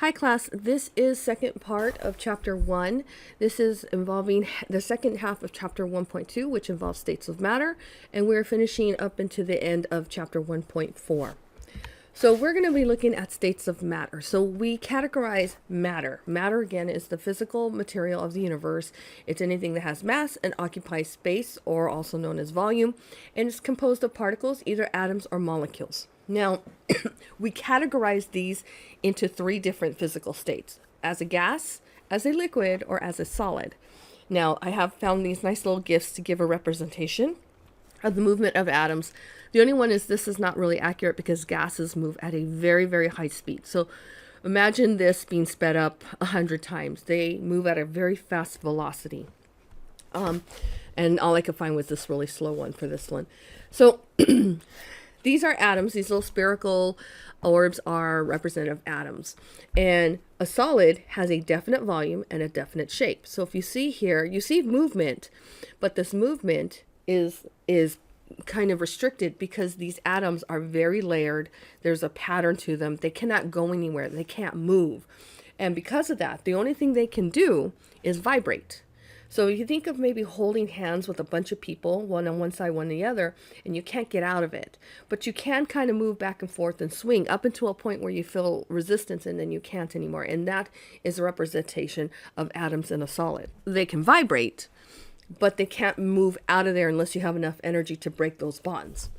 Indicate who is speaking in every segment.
Speaker 1: Hi class, this is second part of chapter 1. This is involving the second half of chapter 1.2, which involves states of matter, and we're finishing up into the end of chapter 1.4. So we're going to be looking at states of matter. So we categorize matter. Matter, again, is the physical material of the universe. It's anything that has mass and occupies space, or also known as volume, and it's composed of particles, either atoms or molecules. Now, we categorize these into three different physical states: as a gas, as a liquid, or as a solid. Now, I have found these nice little gifs to give a representation of the movement of atoms. The only one is this is not really accurate because gases move at a very, very high speed. So imagine this being sped up 100 times. They move at a very fast velocity. And all I could find was this really slow one for this one. So these are atoms. These little spherical orbs are representative atoms. And a solid has a definite volume and a definite shape. So if you see here, you see movement, but this movement is kind of restricted because these atoms are very layered. There's a pattern to them. They cannot go anywhere. They can't move. And because of that, the only thing they can do is vibrate. So you think of maybe holding hands with a bunch of people, one on one side, one on the other, and you can't get out of it. But you can kind of move back and forth and swing up until a point where you feel resistance and then you can't anymore. And that is a representation of atoms in a solid. They can vibrate, but they can't move out of there unless you have enough energy to break those bonds.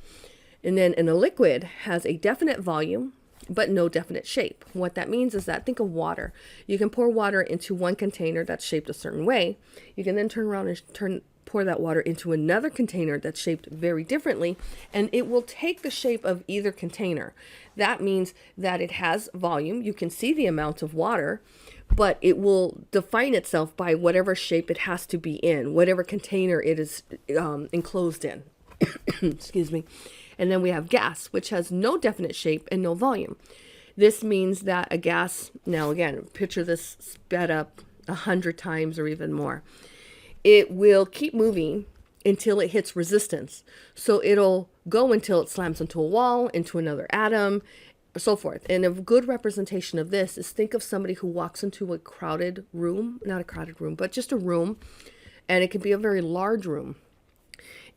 Speaker 1: And then in a liquid has a definite volume, but no definite shape. What that means is that, think of water. You can pour water into one container that's shaped a certain way. You can then turn around and pour that water into another container that's shaped very differently, and it will take the shape of either container. That means that it has volume. You can see the amount of water, but it will define itself by whatever shape it has to be in, whatever container it is enclosed in. Excuse me. And then we have gas, which has no definite shape and no volume. This means that a gas, now again, picture this sped up 100 times or even more. It will keep moving until it hits resistance. So it'll go until it slams into a wall, into another atom, so forth. And a good representation of this is, think of somebody who walks into a crowded room, not a crowded room, but just a room, and it can be a very large room.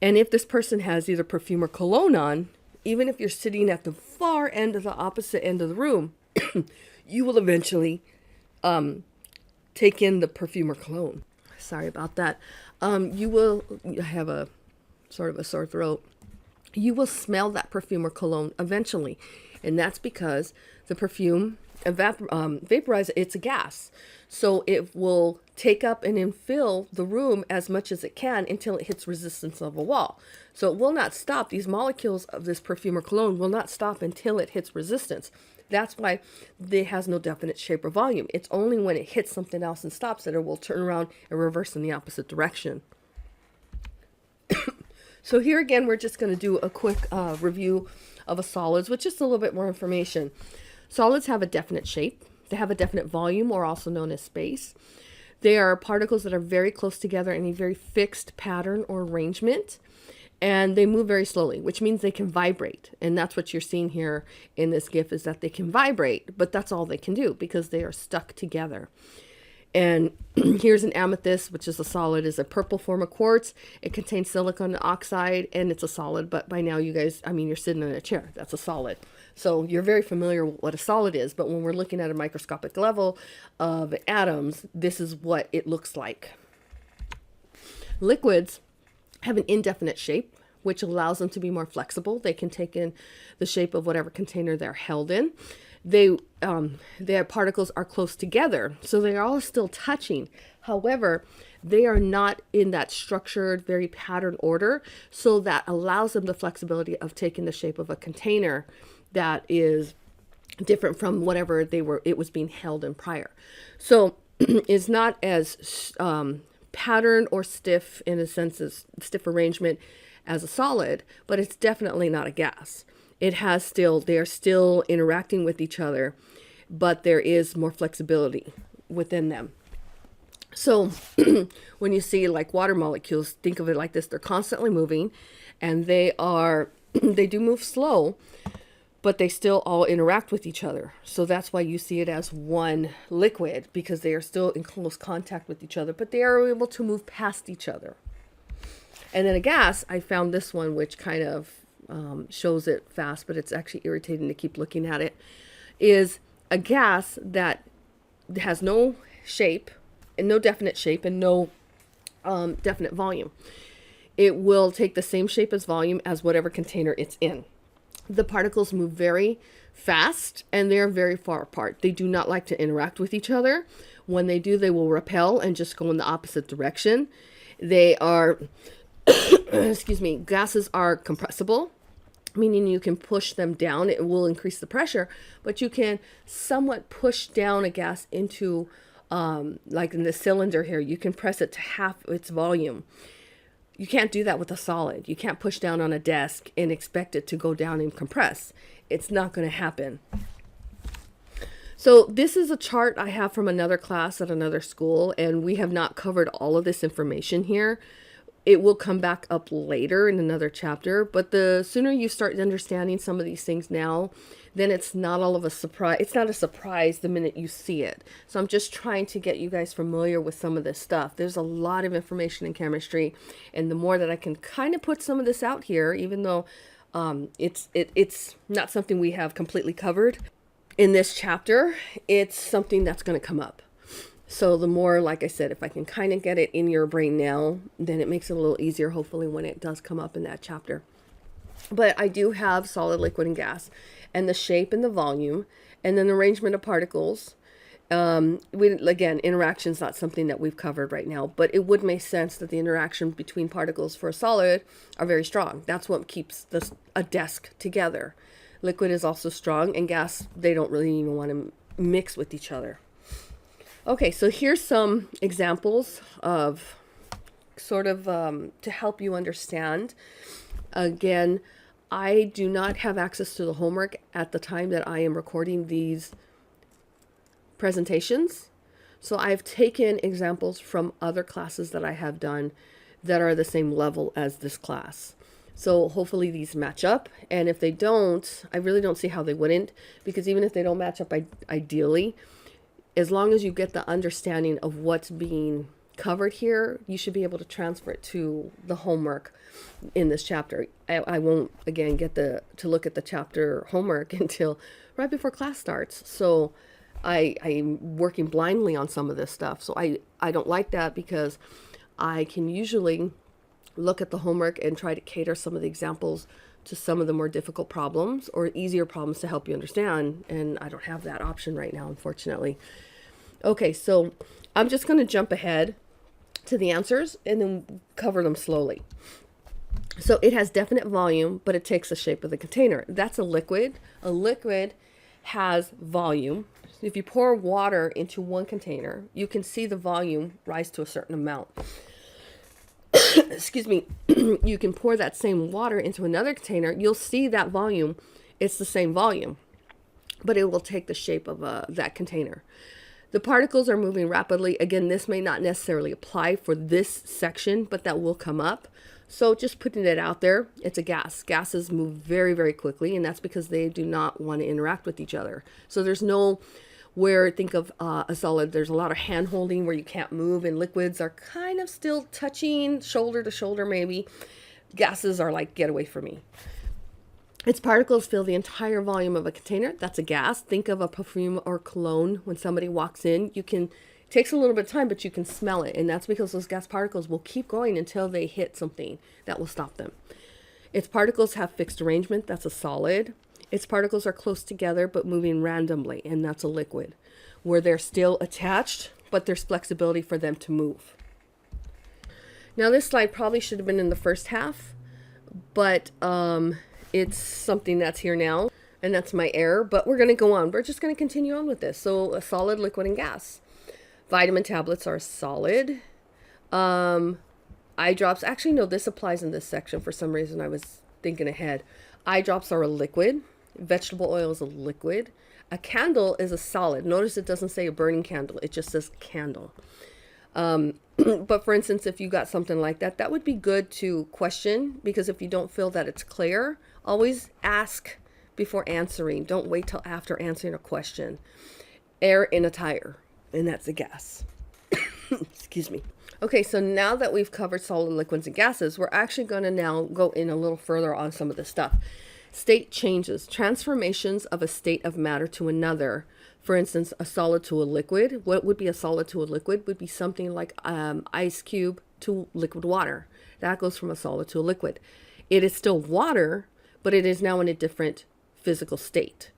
Speaker 1: And if this person has either perfume or cologne on, even if you're sitting at the far end of the opposite end of the room, you will eventually take in the perfume or cologne. Sorry about that. You will have a sort of a sore throat. You will smell that perfume or cologne eventually. And that's because the perfume vaporizes, it's a gas. So it will take up and infill the room as much as it can until it hits resistance of a wall. So it will not stop. These molecules of this perfume or cologne will not stop until it hits resistance. That's why it has no definite shape or volume. It's only when it hits something else and stops that it will turn around and reverse in the opposite direction. So here again, we're just going to do a quick review of a solids with just a little bit more information. Solids have a definite shape. They have a definite volume, or also known as space. They are particles that are very close together in a very fixed pattern or arrangement, and they move very slowly, which means they can vibrate. And that's what you're seeing here in this GIF, is that they can vibrate, but that's all they can do because they are stuck together. And here's an amethyst, which is a solid, is a purple form of quartz. It contains silicon oxide, and it's a solid. But by now, you guys, you're sitting in a chair. That's a solid. So you're very familiar with what a solid is. But when we're looking at a microscopic level of atoms, this is what it looks like. Liquids have an indefinite shape, which allows them to be more flexible. They can take in the shape of whatever container they're held in. Their particles are close together, so they are all still touching. However, they are not in that structured, very patterned order, so that allows them the flexibility of taking the shape of a container that is different from whatever it was being held in prior. So it's not as patterned or stiff, in a sense, as stiff arrangement as a solid, but it's definitely not a gas. They are still interacting with each other, but there is more flexibility within them. So when you see like water molecules, think of it like this: they're constantly moving, and they do move slow, but they still all interact with each other. So that's why you see it as one liquid, because they are still in close contact with each other, but they are able to move past each other. And then a gas, I found this one, which kind of shows it fast, but it's actually irritating to keep looking at it, is a gas that has no shape, and no definite shape, and no definite volume. It will take the same shape as volume as whatever container it's in. The particles move very fast, and they're very far apart. They do not like to interact with each other. When they do, they will repel and just go in the opposite direction. They are, excuse me, gases are compressible, meaning you can push them down. It will increase the pressure, but you can somewhat push down a gas into, like in the cylinder here, you can press it to half its volume. You can't do that with a solid. You can't push down on a desk and expect it to go down and compress. It's not going to happen. So this is a chart I have from another class at another school, and we have not covered all of this information here. It will come back up later in another chapter, but the sooner you start understanding some of these things now, then it's not all of a surprise. It's not a surprise the minute you see it. So I'm just trying to get you guys familiar with some of this stuff. There's a lot of information in chemistry, and the more that I can kind of put some of this out here, even though it's not something we have completely covered in this chapter, it's something that's going to come up. So the more, like I said, if I can kind of get it in your brain now, then it makes it a little easier, hopefully, when it does come up in that chapter. But I do have solid, liquid, and gas, and the shape and the volume, and then the arrangement of particles. Again, interaction is not something that we've covered right now, but it would make sense that the interaction between particles for a solid are very strong. That's what keeps a desk together. Liquid is also strong, and gas, they don't really even want to mix with each other. Okay, so here's some examples of sort of to help you understand. Again, I do not have access to the homework at the time that I am recording these presentations. So I've taken examples from other classes that I have done that are the same level as this class. So hopefully these match up. And if they don't, I really don't see how they wouldn't, because even if they don't match up ideally, as long as you get the understanding of what's being covered here, you should be able to transfer it to the homework in this chapter. I won't, again, get to look at the chapter homework until right before class starts. So I'm working blindly on some of this stuff. So I don't like that, because I can usually look at the homework and try to cater some of the examples to some of the more difficult problems or easier problems to help you understand. And I don't have that option right now, unfortunately. Okay, so I'm just going to jump ahead to the answers and then cover them slowly. So it has definite volume, but it takes the shape of the container. That's a liquid. A liquid has volume. If you pour water into one container, you can see the volume rise to a certain amount. Excuse me. You can pour that same water into another container. You'll see that volume. It's the same volume, but it will take the shape of that container. The particles are moving rapidly. Again, this may not necessarily apply for this section, but that will come up. So just putting it out there, it's a gas. Gases move very, very quickly, and that's because they do not want to interact with each other. So there's no where, think of a solid, there's a lot of hand holding where you can't move, and liquids are kind of still touching shoulder to shoulder maybe. Gases are like, get away from me. Its particles fill the entire volume of a container. That's a gas. Think of a perfume or cologne. When somebody walks in, it takes a little bit of time, but you can smell it. And that's because those gas particles will keep going until they hit something that will stop them. Its particles have fixed arrangement. That's a solid. Its particles are close together, but moving randomly. And that's a liquid, where they're still attached, but there's flexibility for them to move. Now, this slide probably should have been in the first half, but it's something that's here now, and that's my error, but we're going to go on. We're just going to continue on with this. So a solid, liquid, and gas. Vitamin tablets are solid. Eye drops, actually, no, this applies in this section. For some reason, I was thinking ahead. Eye drops are a liquid. Vegetable oil is a liquid. A candle is a solid. Notice it doesn't say a burning candle. It just says candle. But for instance, if you got something like that, that would be good to question, because if you don't feel that it's clear, always ask before answering. Don't wait till after answering a question. Air in a tire, and that's a gas. Excuse me. Okay, so now that we've covered solid, liquids, and gases, we're actually going to now go in a little further on some of this stuff. State changes, transformations of a state of matter to another. For instance, a solid to a liquid. What would be a solid to a liquid? Would be something like ice cube to liquid water. That goes from a solid to a liquid. It is still water, but it is now in a different physical state.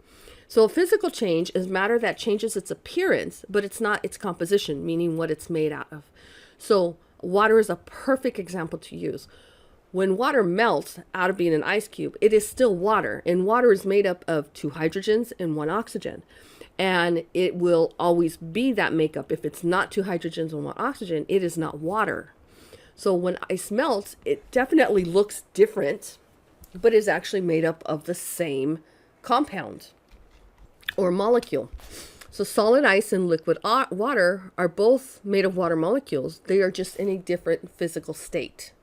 Speaker 1: So a physical change is matter that changes its appearance, but it's not its composition, meaning what it's made out of. So water is a perfect example to use. When water melts out of being an ice cube, it is still water, and water is made up of 2 hydrogens and 1 oxygen. And it will always be that makeup. If it's not 2 hydrogens and 1 oxygen, it is not water. So when ice melts, it definitely looks different, but is actually made up of the same compound or molecule. So solid ice and liquid water are both made of water molecules. They are just in a different physical state.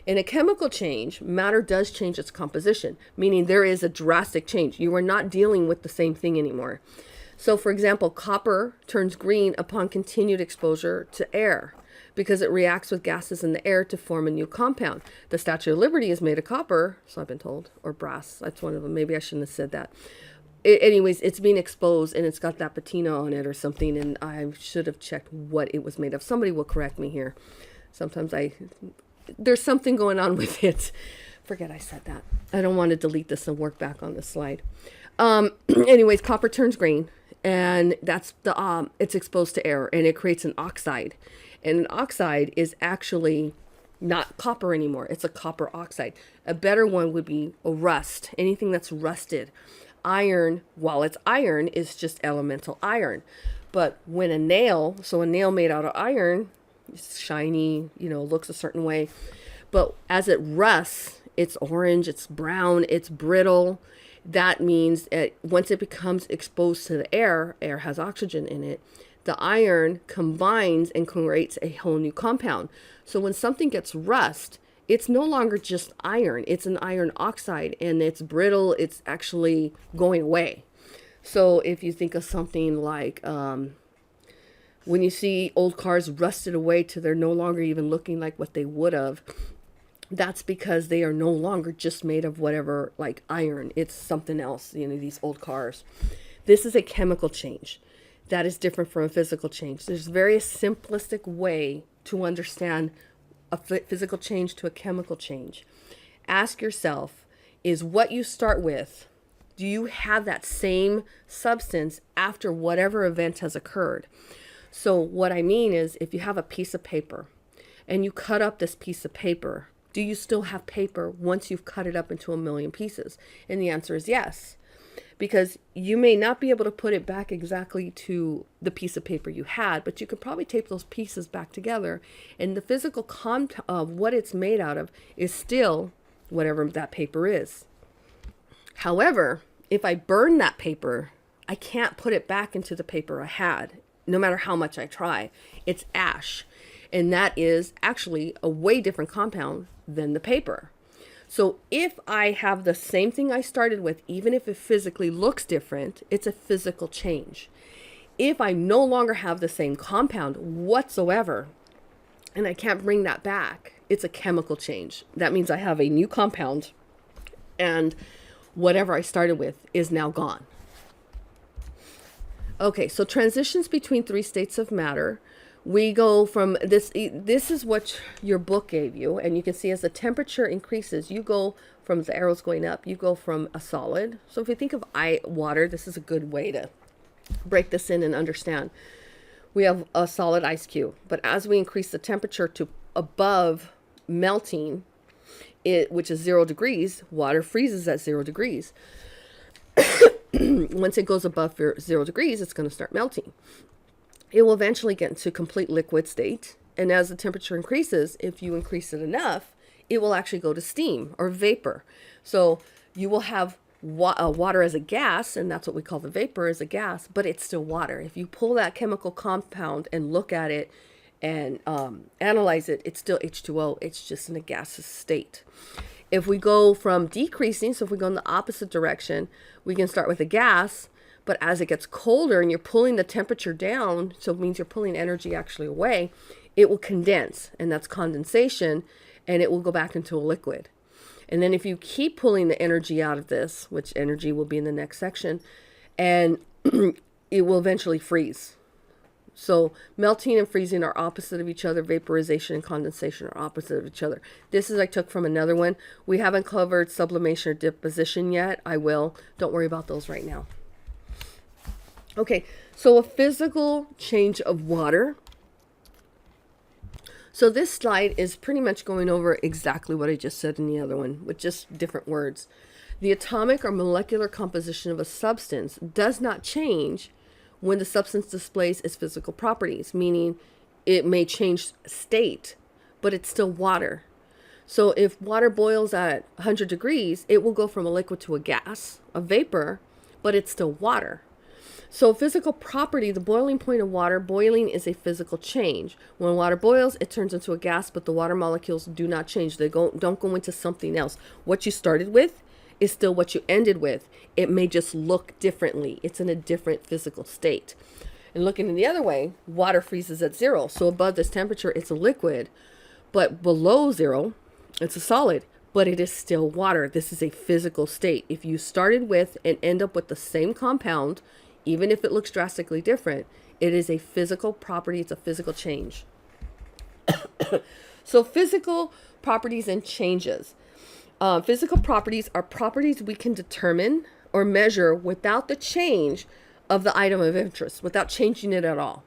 Speaker 1: In a chemical change, matter does change its composition, meaning there is a drastic change. You are not dealing with the same thing anymore. So for example, copper turns green upon continued exposure to air because it reacts with gases in the air to form a new compound. The Statue of Liberty is made of copper, so I've been told, or brass. That's one of them. Maybe I shouldn't have said that. Anyways, it's being exposed and it's got that patina on it or something, and I should have checked what it was made of. Somebody will correct me here. Sometimes there's something going on with it. Forget I said that. I don't want to delete this and work back on this slide. Anyways, copper turns green, and that's it's exposed to air, and it creates an oxide. And an oxide is actually not copper anymore. It's a copper oxide. A better one would be a rust, anything that's rusted. Iron, while it's iron, is just elemental iron. But when a nail made out of iron, it's shiny, looks a certain way. But as it rusts, it's orange, it's brown, it's brittle. That means once it becomes exposed to the air has oxygen in it, the iron combines and creates a whole new compound. So when something gets rust, it's no longer just iron, it's an iron oxide, and it's brittle, it's actually going away. So if you think of something like when you see old cars rusted away to they're no longer even looking like what they would have, that's because they are no longer just made of whatever, like iron. It's something else, these old cars. This is a chemical change. That is different from a physical change. There's a very simplistic way to understand a physical change to a chemical change. Ask yourself, is what you start with, do you have that same substance after whatever event has occurred? So what I mean is, if you have a piece of paper and you cut up this piece of paper, do you still have paper once you've cut it up into 1,000,000 pieces? And the answer is yes. Because you may not be able to put it back exactly to the piece of paper you had, but you could probably tape those pieces back together, and the physical content of what it's made out of is still whatever that paper is. However, if I burn that paper, I can't put it back into the paper I had, no matter how much I try. It's ash, and that is actually a way different compound than the paper. So if I have the same thing I started with, even if it physically looks different, it's a physical change. If I no longer have the same compound whatsoever, and I can't bring that back, it's a chemical change. That means I have a new compound, and whatever I started with is now gone. Okay, so transitions between 3 states of matter. We go from this is what your book gave you, and you can see as the temperature increases, you go from the arrows going up, you go from a solid. So if you think of water, this is a good way to break this in and understand. We have a solid ice cube, but as we increase the temperature to above melting, which is 0 degrees, water freezes at 0 degrees. Once it goes above 0 degrees, it's going to start melting. It will eventually get into complete liquid state. And as the temperature increases, if you increase it enough, it will actually go to steam or vapor. So you will have water as a gas, and that's what we call the vapor as a gas, but it's still water. If you pull that chemical compound and look at it and analyze it, it's still H2O. It's just in a gaseous state. If we go from decreasing, so if we go in the opposite direction, we can start with a gas, but as it gets colder and you're pulling the temperature down, so it means you're pulling energy actually away, it will condense, and that's condensation, and it will go back into a liquid. And then if you keep pulling the energy out of this, which energy will be in the next section, and it will eventually freeze. So melting and freezing are opposite of each other. Vaporization and condensation are opposite of each other. This is I took from another one. We haven't covered sublimation or deposition yet. I will. Don't worry about those right now. Okay, so a physical change of water. So this slide is pretty much going over exactly what I just said in the other one, with just different words. The atomic or molecular composition of a substance does not change when the substance displays its physical properties, meaning it may change state, but it's still water. So if water boils at 100 degrees, it will go from a liquid to a gas, a vapor, but it's still water. So physical property, the boiling point of water, boiling is a physical change. When water boils, it turns into a gas, but the water molecules do not change. They don't go into something else. What you started with is still what you ended with. It may just look differently. It's in a different physical state. And looking in the other way, water freezes at 0. So above this temperature, it's a liquid, but below 0, it's a solid, but it is still water. This is a physical state. If you started with and end up with the same compound, even if it looks drastically different, it is a physical property. It's a physical change. So physical properties and changes. Physical properties are properties we can determine or measure without the change of the item of interest, without changing it at all.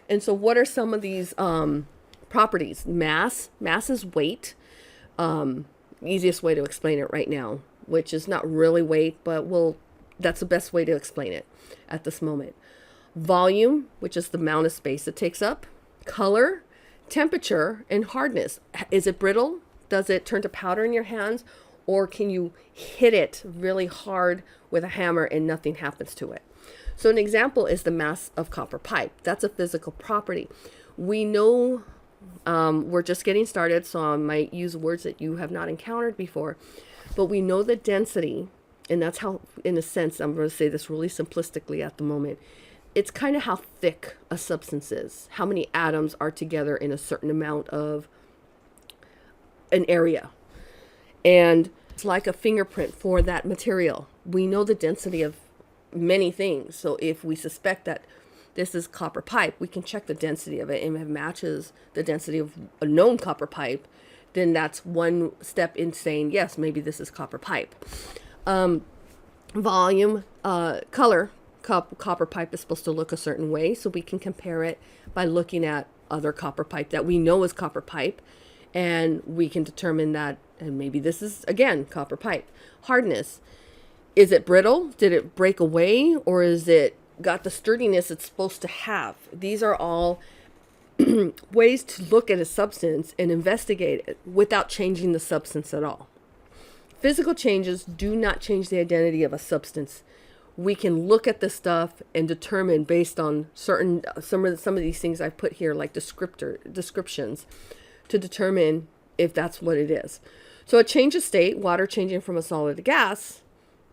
Speaker 1: And so what are some of these properties? Mass is weight. Easiest way to explain it right now, which is not really weight, but that's the best way to explain it at this moment. Volume, which is the amount of space it takes up. Color, temperature, and hardness. Is it brittle? Does it turn to powder in your hands? Or can you hit it really hard with a hammer and nothing happens to it? So an example is the mass of copper pipe. That's a physical property. We know we're just getting started, so I might use words that you have not encountered before. But we know the density, and that's how, in a sense, I'm going to say this really simplistically at the moment. It's kind of how thick a substance is, how many atoms are together in a certain amount of an area. And it's like a fingerprint for that material. We know the density of many things. So if we suspect that this is copper pipe, we can check the density of it, and if it matches the density of a known copper pipe, then that's one step in saying, yes, maybe this is copper pipe. Volume, color, copper pipe is supposed to look a certain way, so we can compare it by looking at other copper pipe that we know is copper pipe, and we can determine that, and maybe this is, again, copper pipe. Hardness, is it brittle? Did it break away? Or is it got the sturdiness it's supposed to have? These are all ways to look at a substance and investigate it without changing the substance at all. Physical changes do not change the identity of a substance. We can look at the stuff and determine based on some of these things I've put here, like descriptions, to determine if that's what it is. So a change of state, water changing from a solid to gas,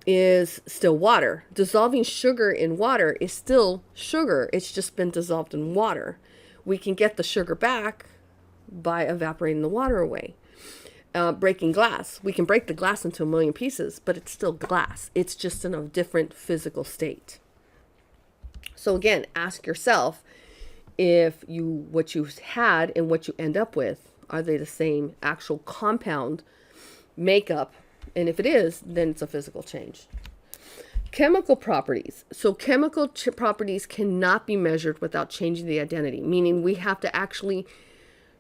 Speaker 1: is still water. Dissolving sugar in water is still sugar. It's just been dissolved in water. We can get the sugar back by evaporating the water away. Breaking glass. We can break the glass into a million pieces, but it's still glass. It's just in a different physical state. So again, ask yourself if what you had and what you end up with, are they the same actual compound makeup? And if it is, then it's a physical change. Chemical properties. So chemical properties cannot be measured without changing the identity, meaning we have to actually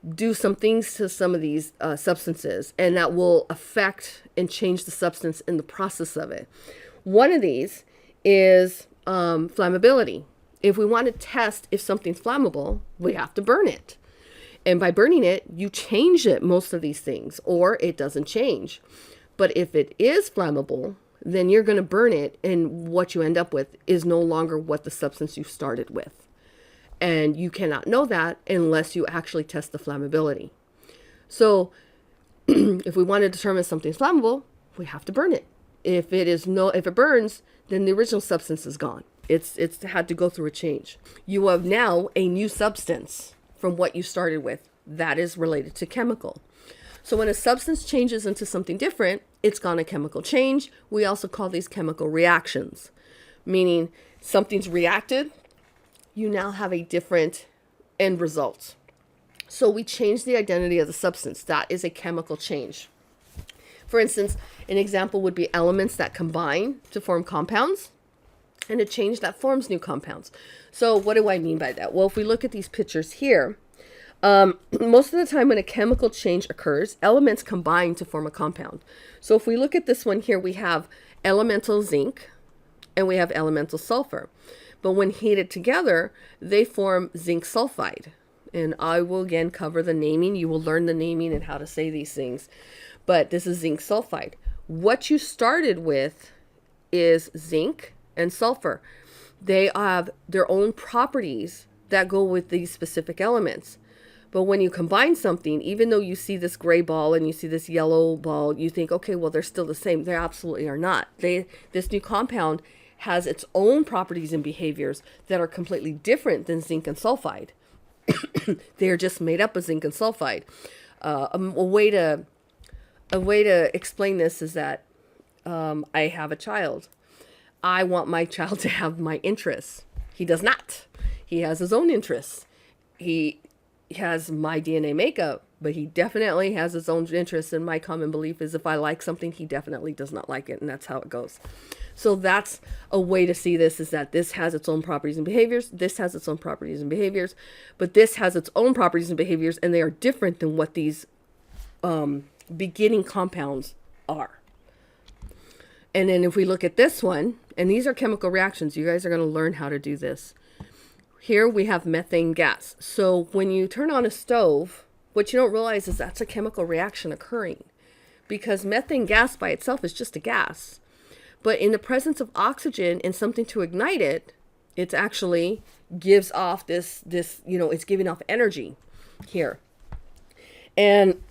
Speaker 1: do some things to some of these substances, and that will affect and change the substance in the process of it. One of these is flammability. If we want to test if something's flammable, we have to burn it. And by burning it, you change it, most of these things, or it doesn't change. But if it is flammable, then you're going to burn it, and what you end up with is no longer what the substance you started with. And you cannot know that unless you actually test the flammability. So if we want to determine something's flammable, we have to burn it. If it burns, then the original substance is gone. It's had to go through a change. You have now a new substance from what you started with. That is related to chemical. So when a substance changes into something different, it's gone a chemical change. We also call these chemical reactions, meaning something's reacted, you now have a different end result. So we change the identity of the substance. That is a chemical change. For instance, an example would be elements that combine to form compounds, and a change that forms new compounds. So what do I mean by that? Well, if we look at these pictures here, most of the time when a chemical change occurs, elements combine to form a compound. So if we look at this one here, we have elemental zinc and we have elemental sulfur. But when heated together, they form zinc sulfide. And I will again cover the naming. You will learn the naming and how to say these things. But this is zinc sulfide. What you started with is zinc and sulfur. They have their own properties that go with these specific elements. But when you combine something, even though you see this gray ball and you see this yellow ball, you think, okay, well, they're still the same. They absolutely are not. This new compound has its own properties and behaviors that are completely different than zinc and sulfide. They are just made up of zinc and sulfide. A way to explain this is that I have a child. I want my child to have my interests. He does not. He has his own interests. He has my DNA makeup, but he definitely has his own interests. And my common belief is if I like something, he definitely does not like it. And that's how it goes. So that's a way to see this, is that this has its own properties and behaviors. This has its own properties and behaviors, but this has its own properties and behaviors, and they are different than what these beginning compounds are. And then if we look at this one, and these are chemical reactions, you guys are going to learn how to do this. Here we have methane gas. So when you turn on a stove, what you don't realize is that's a chemical reaction occurring, because methane gas by itself is just a gas. But in the presence of oxygen and something to ignite it, it actually gives off this, it's giving off energy here. And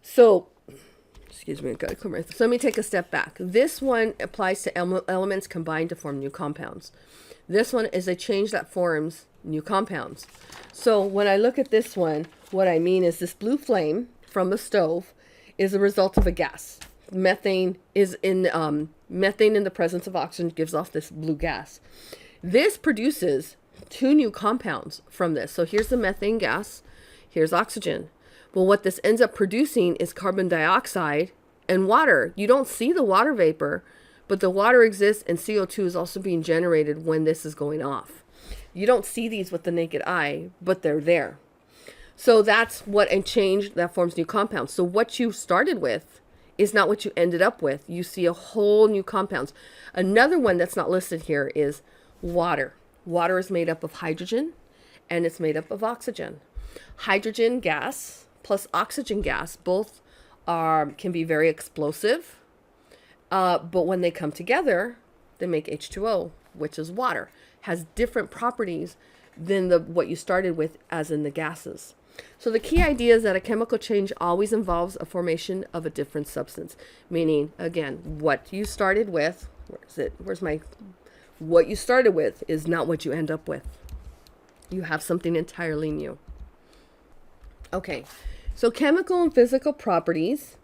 Speaker 1: so, excuse me, I've got to clear my throat. So let me take a step back. This one applies to elements combined to form new compounds. This one is a change that forms new compounds. So when I look at this one, what I mean is this blue flame from the stove is a result of a gas. Methane in the presence of oxygen gives off this blue gas. This produces two new compounds from this. So here's the methane gas, here's oxygen. Well, what this ends up producing is carbon dioxide and water. You don't see the water vapor, but the water exists, and CO2 is also being generated when this is going off. You don't see these with the naked eye, but they're there. So that's what a change that forms new compounds. So what you started with is not what you ended up with. You see a whole new compounds. Another one that's not listed here is water. Water is made up of hydrogen and it's made up of oxygen. Hydrogen gas plus oxygen gas both can be very explosive, but when they come together, they make H2O, which is water. Has different properties than what you started with, as in the gases. So the key idea is that a chemical change always involves a formation of a different substance. Meaning, again, what you started with, what you started with is not what you end up with. You have something entirely new. Okay, so chemical and physical properties.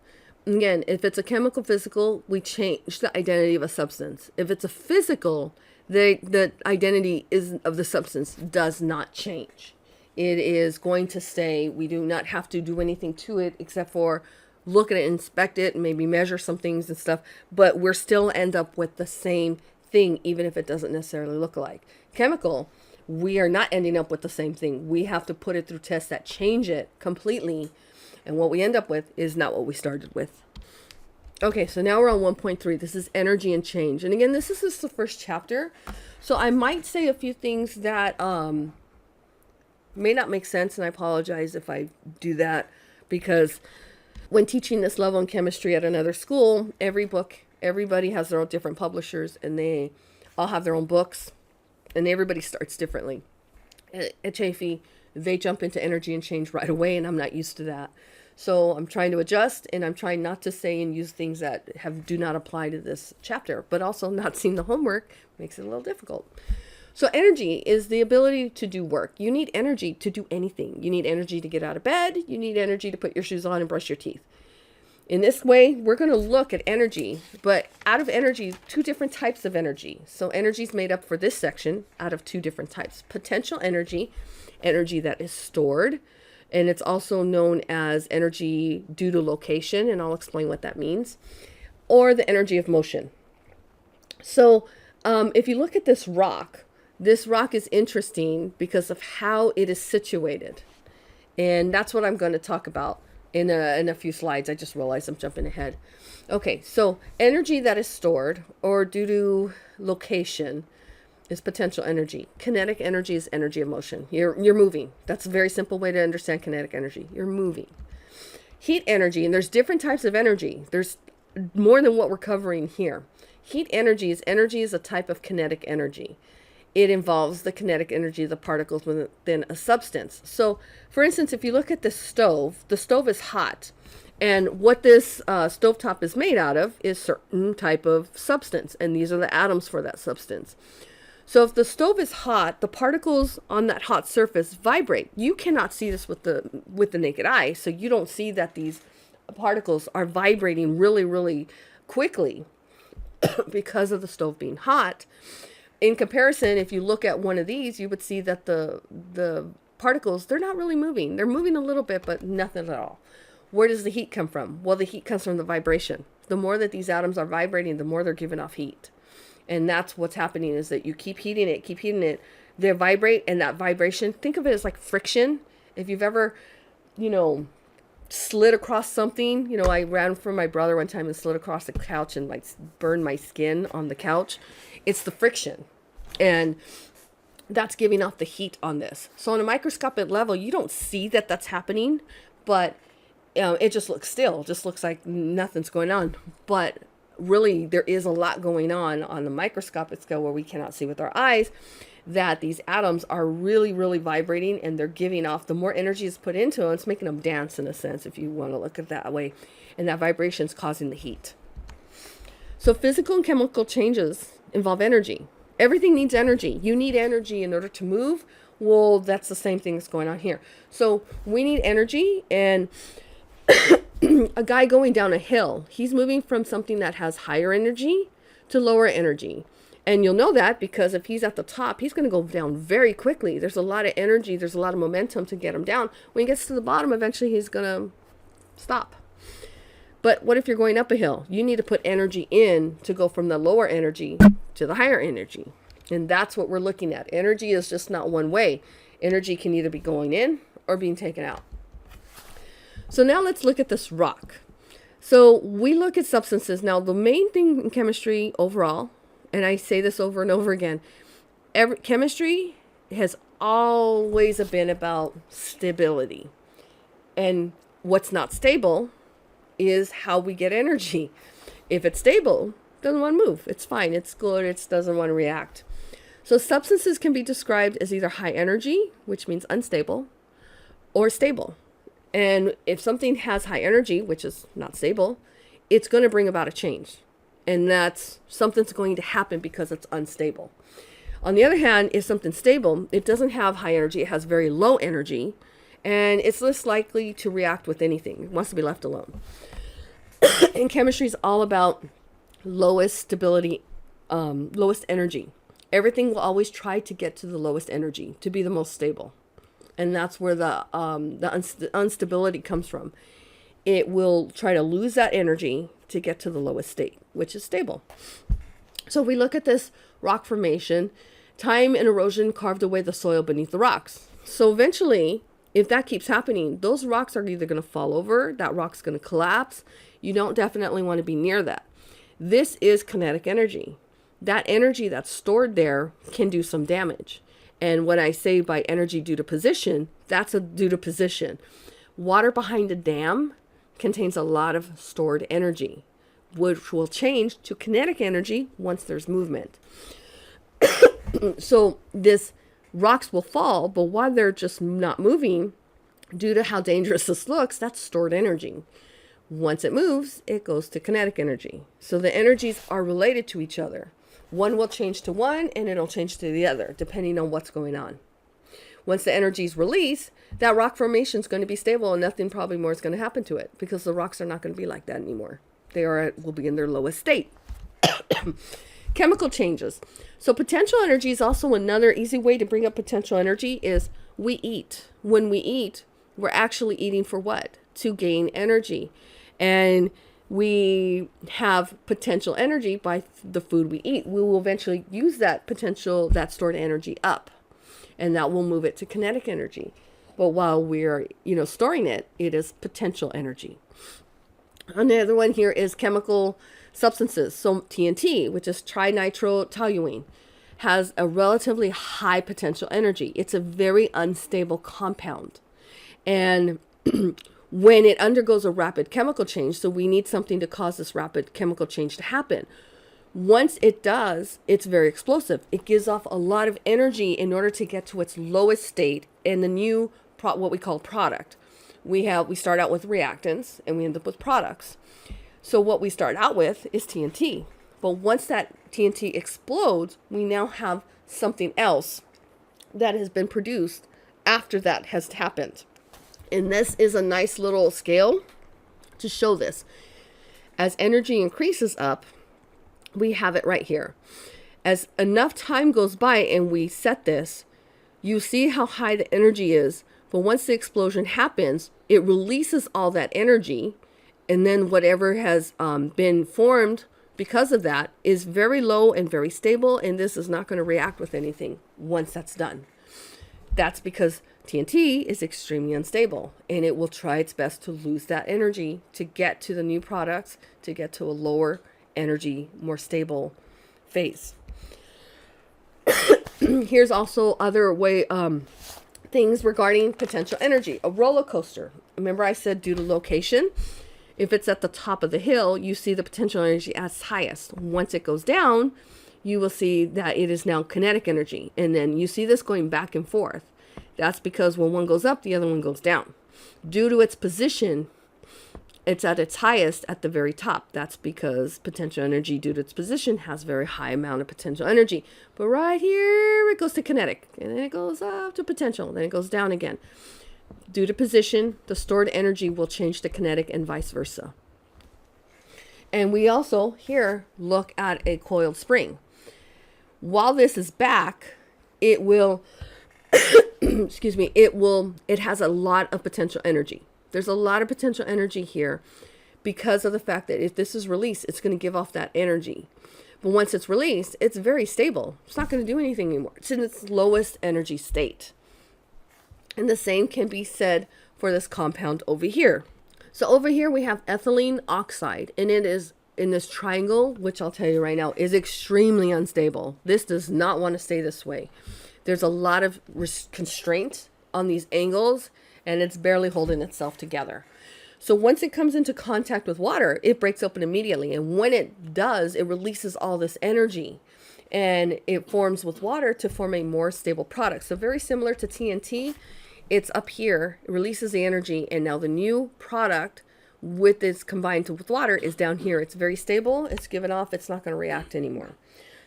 Speaker 1: Again, if it's a chemical physical, we change the identity of a substance. If it's a physical, the identity of the substance does not change. It is going to stay. We do not have to do anything to it except for look at it, inspect it, and maybe measure some things and stuff. But we're still end up with the same thing, even if it doesn't necessarily look alike. Chemical, we are not ending up with the same thing. We have to put it through tests that change it completely. And what we end up with is not what we started with. Okay, so now we're on 1.3. This is energy and change. And again, this is just the first chapter. So I might say a few things that may not make sense, and I apologize if I do that, because when teaching this level in chemistry at another school, everybody has their own different publishers, and they all have their own books, and everybody starts differently. At Chafee, they jump into energy and change right away, and I'm not used to that. So I'm trying to adjust, and I'm trying not to say and use things that do not apply to this chapter, but also not seeing the homework makes it a little difficult. So energy is the ability to do work. You need energy to do anything. You need energy to get out of bed. You need energy to put your shoes on and brush your teeth. In this way, we're going to look at energy, but out of energy, two different types of energy. So energy is made up for this section out of two different types. Potential energy, energy that is stored, and it's also known as energy due to location, and I'll explain what that means, or the energy of motion. So if you look at this rock is interesting because of how it is situated. And that's what I'm going to talk about in a few slides. I just realized I'm jumping ahead. Okay, so energy that is stored or due to location is potential energy. Kinetic energy is energy of motion. You're moving. That's a very simple way to understand kinetic energy. You're moving. Heat energy, and there's different types of energy. There's more than what we're covering here. Heat energy is a type of kinetic energy. It involves the kinetic energy of the particles within a substance. So, for instance, if you look at the stove is hot. And what this stovetop is made out of is certain type of substance. And these are the atoms for that substance. So if the stove is hot, the particles on that hot surface vibrate. You cannot see this with the naked eye. So you don't see that these particles are vibrating really, really quickly because of the stove being hot. In comparison, if you look at one of these, you would see that the particles, they're not really moving. They're moving a little bit, but nothing at all. Where does the heat come from? Well, the heat comes from the vibration. The more that these atoms are vibrating, the more they're giving off heat. And that's what's happening, is that you keep heating it, they vibrate, and that vibration, think of it as like friction. If you've ever, slid across something, I ran from my brother one time and slid across the couch and like burned my skin on the couch. It's the friction. And that's giving off the heat on this. So on a microscopic level, you don't see that that's happening, but it just looks still, just looks like nothing's going on. But really, there is a lot going on the microscopic scale where we cannot see with our eyes, that these atoms are really, really vibrating, and they're giving off, the more energy is put into them, it's making them dance in a sense, if you want to look at it that way. And that vibration is causing the heat. So physical and chemical changes involve energy. Everything needs energy. You need energy in order to move. Well, that's the same thing that's going on here. So we need energy, and a guy going down a hill, he's moving from something that has higher energy to lower energy. And you'll know that because if he's at the top, he's going to go down very quickly. There's a lot of energy. There's a lot of momentum to get him down. When he gets to the bottom, eventually he's going to stop. But what if you're going up a hill? You need to put energy in to go from the lower energy to the higher energy. And that's what we're looking at. Energy is just not one way. Energy can either be going in or being taken out. So now let's look at this rock. So we look at substances. Now, the main thing in chemistry overall, and I say this over and over again, chemistry has always been about stability. And what's not stable is how we get energy. If it's stable, it doesn't want to move. It's fine. It's good. It doesn't want to react. So substances can be described as either high energy, which means unstable, or stable. And if something has high energy, which is not stable, it's going to bring about a change. And that's something's going to happen because it's unstable. On the other hand, if something's stable, it doesn't have high energy, it has very low energy, and it's less likely to react with anything. It wants to be left alone. And chemistry is all about lowest stability, lowest energy. Everything will always try to get to the lowest energy, to be the most stable. And that's where the instability comes from. It will try to lose that energy to get to the lowest state, which is stable. So if we look at this rock formation, time and erosion carved away the soil beneath the rocks. So eventually, if that keeps happening, those rocks are either going to fall over, that rock's going to collapse. You don't definitely want to be near that. This is kinetic energy. That energy that's stored there can do some damage. And when I say by energy due to position, that's due to position. Water behind a dam contains a lot of stored energy, which will change to kinetic energy once there's movement. So this rocks will fall, but while they're just not moving, Due to how dangerous this looks, that's stored energy. Once it moves, it goes to kinetic energy. So the energies are related to each other. One will change to one and it'll change to the other, depending on what's going on. Once the energy is released, that rock formation is going to be stable and nothing probably more is going to happen to it because the rocks are not going to be like that anymore. Will be in their lowest state. Chemical changes. So potential energy is also another easy way to bring up potential energy is we eat. When we eat, we're actually eating for what? To gain energy. And we have potential energy by the food we eat. We will eventually use that potential, that stored energy up. And that will move it to kinetic energy. But while we're, storing it, it is potential energy. Another one here is chemical substances. So TNT, which is trinitrotoluene, has a relatively high potential energy. It's a very unstable compound. And when it undergoes a rapid chemical change, so we need something to cause this rapid chemical change to happen. Once it does, it's very explosive. It gives off a lot of energy in order to get to its lowest state in the new, what we call product. We start out with reactants and we end up with products. So what we start out with is TNT. But once that TNT explodes, we now have something else that has been produced after that has happened. And this is a nice little scale to show this. As energy increases up, we have it right here. As enough time goes by and we set this, you see how high the energy is. But once the explosion happens, it releases all that energy. And then whatever has been formed because of that is very low and very stable. And this is not going to react with anything once that's done. That's because TNT is extremely unstable and it will try its best to lose that energy to get to the new products, to get to a lower energy, more stable phase. Here's also other things regarding potential energy. A roller coaster. Remember I said due to location, if it's at the top of the hill, you see the potential energy at its highest. Once it goes down, you will see that it is now kinetic energy. And then you see this going back and forth. That's because when one goes up, the other one goes down. Due to its position, it's at its highest at the very top. That's because potential energy, due to its position, has very high amount of potential energy. But right here, it goes to kinetic. And then it goes up to potential. Then it goes down again. Due to position, the stored energy will change to kinetic and vice versa. And we also here look at a coiled spring. While this is back, it will, it has a lot of potential energy. There's a lot of potential energy here because of the fact that if this is released, it's going to give off that energy. But once it's released, it's very stable. It's not going to do anything anymore. It's in its lowest energy state. And the same can be said for this compound over here. So over here we have ethylene oxide, and it is in this triangle, which I'll tell you right now is extremely unstable. This does not want to stay this way. There's a lot of constraint on these angles, and it's barely holding itself together. So once it comes into contact with water, it breaks open immediately. And when it does, it releases all this energy and it forms with water to form a more stable product. So very similar to TNT, it's up here, it releases the energy, and now the new product with this combined with water is down here. It's very stable, it's given off, it's not going to react anymore.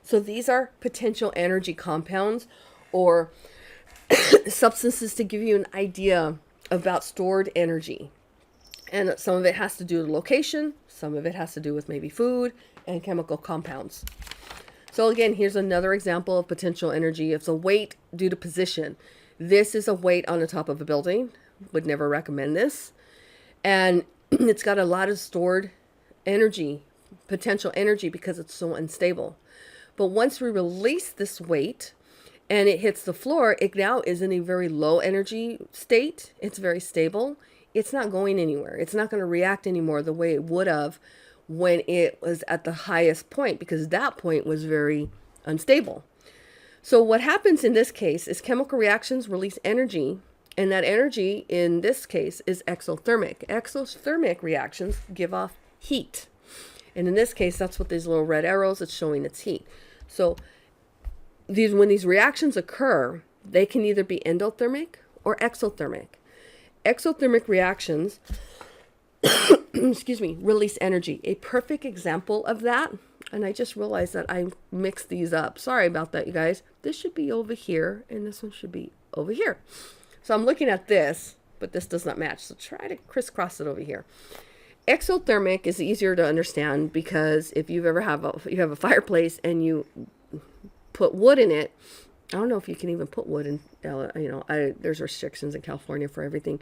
Speaker 1: So these are potential energy compounds or substances to give you an idea about stored energy. And some of it has to do with location, some of it has to do with maybe food and chemical compounds. So again, here's another example of potential energy. It's a weight due to position. This is a weight on the top of a building. Would never recommend this. And it's got a lot of stored energy, potential energy, because it's so unstable. But once we release this weight and it hits the floor, it now is in a very low energy state. It's very stable. It's not going anywhere. It's not going to react anymore the way it would have when it was at the highest point, because that point was very unstable. So what happens in this case is chemical reactions release energy, and that energy in this case is exothermic. Exothermic reactions give off heat. And in this case, that's what these little red arrows, it's showing its heat. So when these reactions occur, they can either be endothermic or exothermic. Exothermic reactions, excuse me, release energy. A perfect example of that, and I just realized that I mixed these up. Sorry about that, you guys. This should be over here, and this one should be over here. So I'm looking at this, but this does not match. So try to crisscross it over here. Exothermic is easier to understand because if you've ever you have a fireplace and you put wood in it, I don't know if you can even put wood in, there's restrictions in California for everything.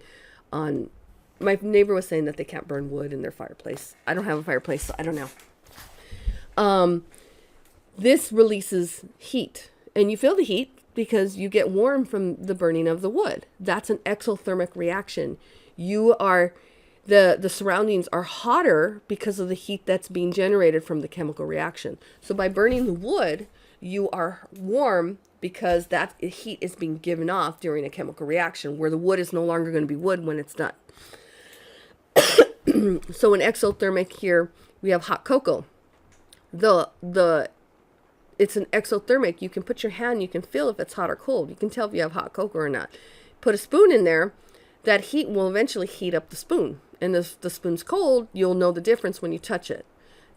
Speaker 1: My neighbor was saying that they can't burn wood in their fireplace. I don't have a fireplace, so I don't know. This releases heat, and you feel the heat because you get warm from the burning of the wood. That's an exothermic reaction. The surroundings are hotter because of the heat that's being generated from the chemical reaction. So by burning the wood, you are warm because that heat is being given off during a chemical reaction where the wood is no longer going to be wood when it's done. So in exothermic here, we have hot cocoa. It's an exothermic. You can put your hand, you can feel if it's hot or cold. You can tell if you have hot cocoa or not. Put a spoon in there, that heat will eventually heat up the spoon. And if the spoon's cold, you'll know the difference when you touch it.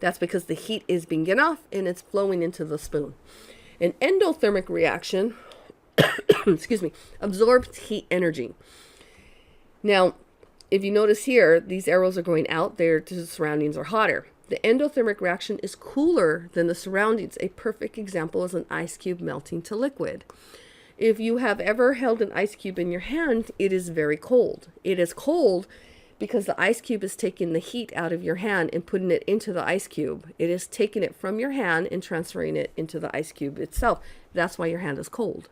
Speaker 1: That's because the heat is being given off and it's flowing into the spoon. An endothermic reaction, excuse me, absorbs heat energy. Now, if you notice here, these arrows are going out, the surroundings are hotter. The endothermic reaction is cooler than the surroundings. A perfect example is an ice cube melting to liquid. If you have ever held an ice cube in your hand, it is very cold. It is cold because the ice cube is taking the heat out of your hand and putting it into the ice cube. It is taking it from your hand and transferring it into the ice cube itself. That's why your hand is cold.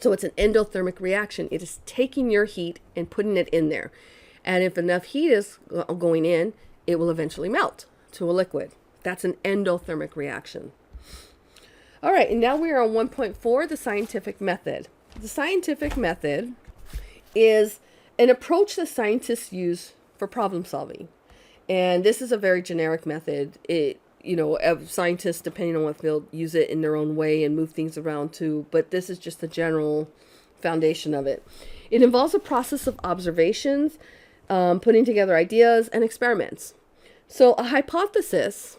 Speaker 1: So it's an endothermic reaction. It is taking your heat and putting it in there. And if enough heat is going in, it will eventually melt to a liquid. That's an endothermic reaction. All right, and now we are on 1.4, the scientific method. The scientific method is an approach that scientists use for problem solving. And this is a very generic method. Scientists, depending on what field, use it in their own way and move things around too, but this is just the general foundation of it. It involves a process of observations, putting together ideas and experiments. So a hypothesis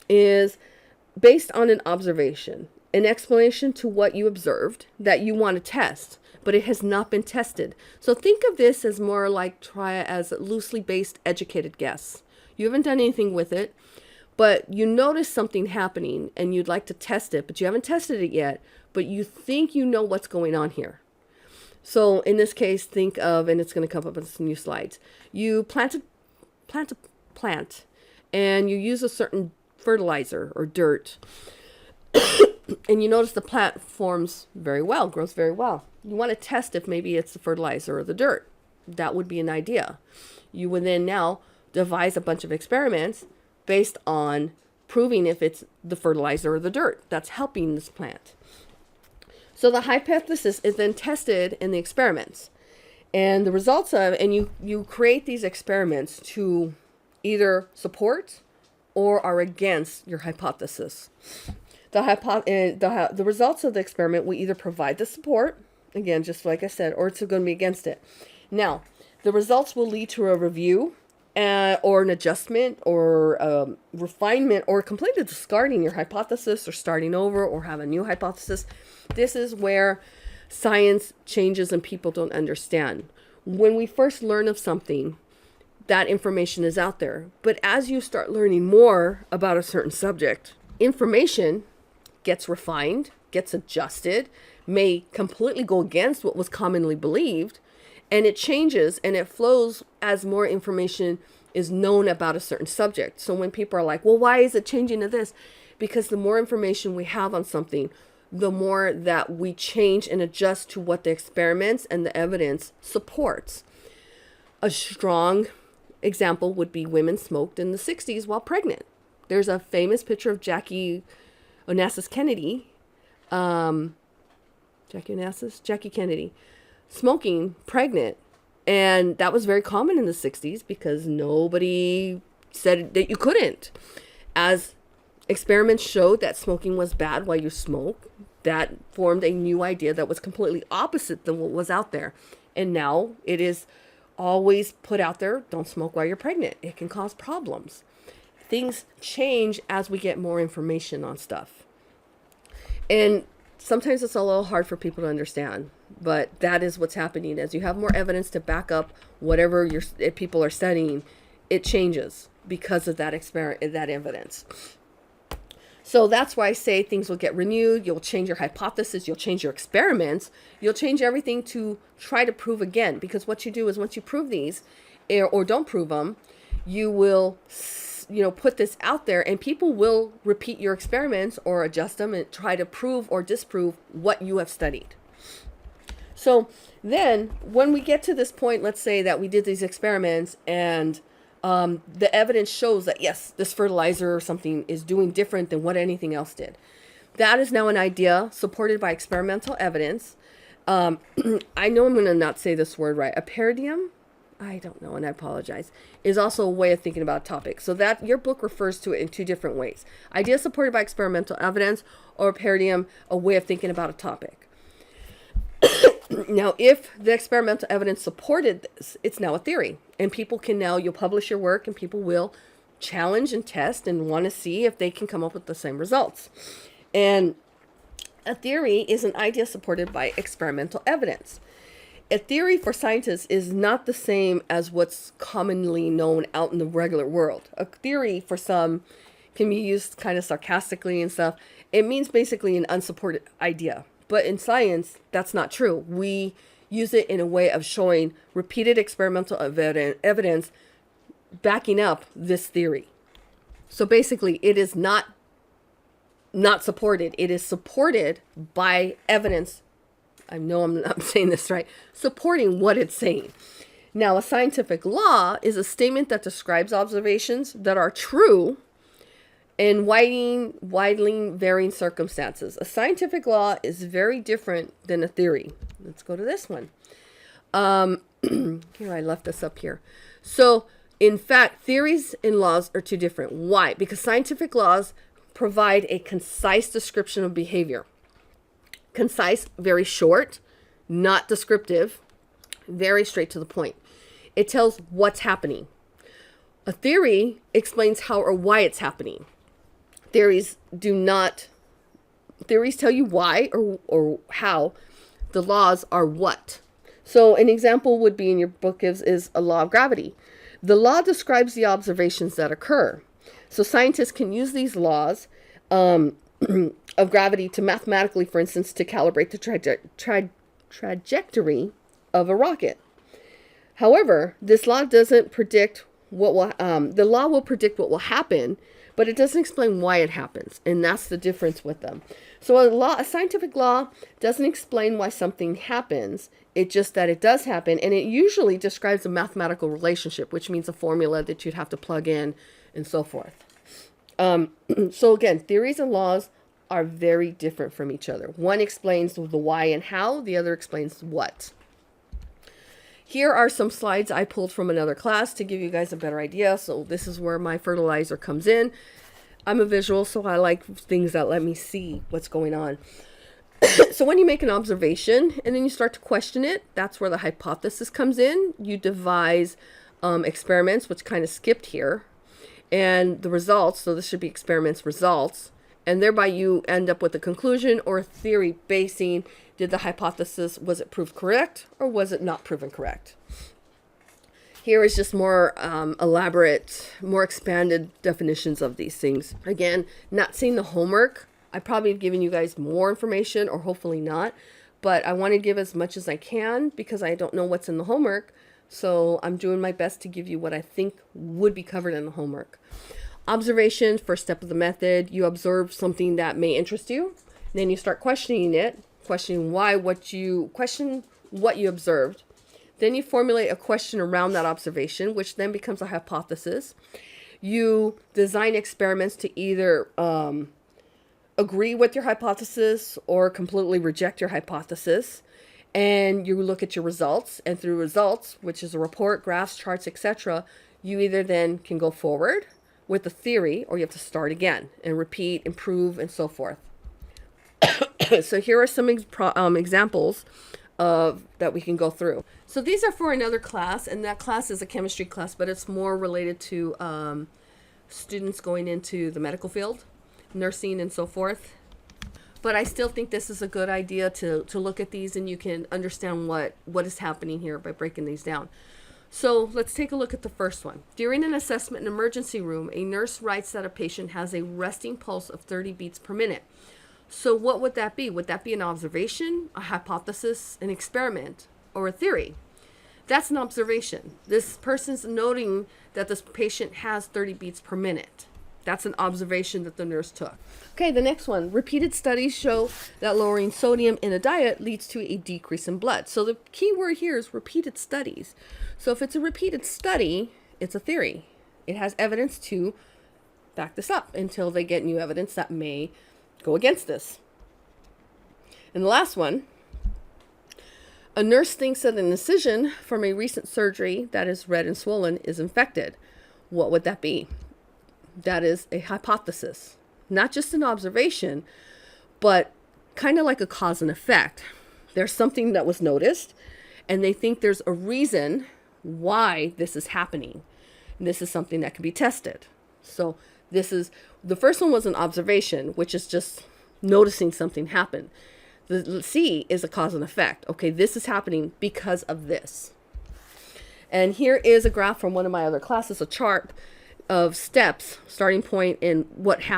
Speaker 1: is based on an observation, an explanation to what you observed that you want to test, but it has not been tested. So think of this as more like as a loosely based educated guess. You haven't done anything with it, but you notice something happening and you'd like to test it, but you haven't tested it yet, but you think you know what's going on here. So in this case, think of, and it's going to come up in some new slides. You plant a plant and you use a certain fertilizer or dirt, and you notice the plant forms very well, grows very well. You want to test if maybe it's the fertilizer or the dirt. That would be an idea. You would then now devise a bunch of experiments based on proving if it's the fertilizer or the dirt that's helping this plant. So the hypothesis is then tested in the experiments. And the results and you create these experiments to either support or are against your hypothesis. The results of the experiment will either provide the support, again, just like I said, or it's going to be against it. Now, the results will lead to a review or an adjustment or refinement or completely discarding your hypothesis or starting over or have a new hypothesis. This is where science changes and people don't understand. When we first learn of something, that information is out there. But as you start learning more about a certain subject, information gets refined, gets adjusted, may completely go against what was commonly believed, and it changes and it flows as more information is known about a certain subject. So when people are like, well, why is it changing to this? Because the more information we have on something, the more that we change and adjust to what the experiments and the evidence supports. A strong example would be women smoked in the 60s while pregnant. There's a famous picture of Jackie Kennedy, smoking pregnant. And that was very common in the 60s because nobody said that you couldn't. As experiments showed that smoking was bad while you smoke, that formed a new idea that was completely opposite than what was out there. And now it is always put out there, don't smoke while you're pregnant. It can cause problems. Things change as we get more information on stuff. And sometimes it's a little hard for people to understand, but that is what's happening. As you have more evidence to back up whatever people are studying, it changes because of that evidence. So that's why I say things will get renewed. You'll change your hypothesis. You'll change your experiments. You'll change everything to try to prove again. Because what you do is once you prove these or don't prove them, you will, put this out there and people will repeat your experiments or adjust them and try to prove or disprove what you have studied. So then when we get to this point, let's say that we did these experiments and the evidence shows that, yes, this fertilizer or something is doing different than what anything else did. That is now an idea supported by experimental evidence. I know I'm going to not say this word right. A paradigm, I don't know, and I apologize, is also a way of thinking about a topic. So that your book refers to it in two different ways. Idea supported by experimental evidence, or a paradigm, a way of thinking about a topic. Now, if the experimental evidence supported this, it's now a theory. And people can now, you'll publish your work and people will challenge and test and want to see if they can come up with the same results. And a theory is an idea supported by experimental evidence. A theory for scientists is not the same as what's commonly known out in the regular world. A theory for some can be used kind of sarcastically and stuff. It means basically an unsupported idea. But in science, that's not true. We use it in a way of showing repeated experimental evidence backing up this theory. So basically, it is not supported. It is supported by evidence. I know I'm not saying this right. Supporting what it's saying. Now, a scientific law is a statement that describes observations that are true in widely varying circumstances. A scientific law is very different than a theory. Let's go to this one. Here, I left this up here. So, in fact, theories and laws are two different. Why? Because scientific laws provide a concise description of behavior. Concise, very short, not descriptive, very straight to the point. It tells what's happening. A theory explains how or why it's happening. Theories tell you why or how. The laws are what. So an example would be in your book is a law of gravity. The law describes the observations that occur. So scientists can use these laws of gravity to mathematically, for instance, to calibrate the trajectory of a rocket. However, this law doesn't predict what will. The law will predict what will happen, but it doesn't explain why it happens, and that's the difference with them. So a scientific law doesn't explain why something happens. It's just that it does happen, and it usually describes a mathematical relationship, which means a formula that you'd have to plug in and so forth. So again, theories and laws are very different from each other. One explains the why and how, the other explains what. Here are some slides I pulled from another class to give you guys a better idea. So this is where my fertilizer comes in. I'm a visual, so I like things that let me see what's going on. So when you make an observation and then you start to question it, that's where the hypothesis comes in. You devise experiments, which kind of skipped here, and the results. So this should be experiments results. And thereby you end up with a conclusion or a theory basing, did the hypothesis, was it proved correct or was it not proven correct? Here is just more elaborate, more expanded definitions of these things. Again, not seeing the homework. I probably have given you guys more information, or hopefully not, but I want to give as much as I can because I don't know what's in the homework. So I'm doing my best to give you what I think would be covered in the homework. Observation, first step of the method. You observe something that may interest you. Then you start questioning it, questioning what you observed. Then you formulate a question around that observation, which then becomes a hypothesis. You design experiments to either agree with your hypothesis or completely reject your hypothesis. And you look at your results, and through results, which is a report, graphs, charts, etc., you either then can go forward with the theory, or you have to start again and repeat, improve, and so forth. So here are some examples that we can go through. So these are for another class, and that class is a chemistry class, but it's more related to students going into the medical field, nursing and so forth. But I still think this is a good idea to look at these, and you can understand what is happening here by breaking these down. So let's take a look at the first one. During an assessment in an emergency room, a nurse writes that a patient has a resting pulse of 30 beats per minute. So what would that be? Would that be an observation, a hypothesis, an experiment, or a theory? That's an observation. This person's noting that this patient has 30 beats per minute. That's an observation that the nurse took. Okay, the next one. Repeated studies show that lowering sodium in a diet leads to a decrease in blood. So the key word here is repeated studies. So if it's a repeated study, it's a theory. It has evidence to back this up until they get new evidence that may go against this. And the last one, a nurse thinks that an incision from a recent surgery that is red and swollen is infected. What would that be? That is a hypothesis, not just an observation, but kind of like a cause and effect. There's something that was noticed, and they think there's a reason why this is happening. And this is something that can be tested. So this is, the first one was an observation, which is just noticing something happen. The C is a cause and effect. Okay, this is happening because of this. And here is a graph from one of my other classes, a chart of steps, starting point, and what happens.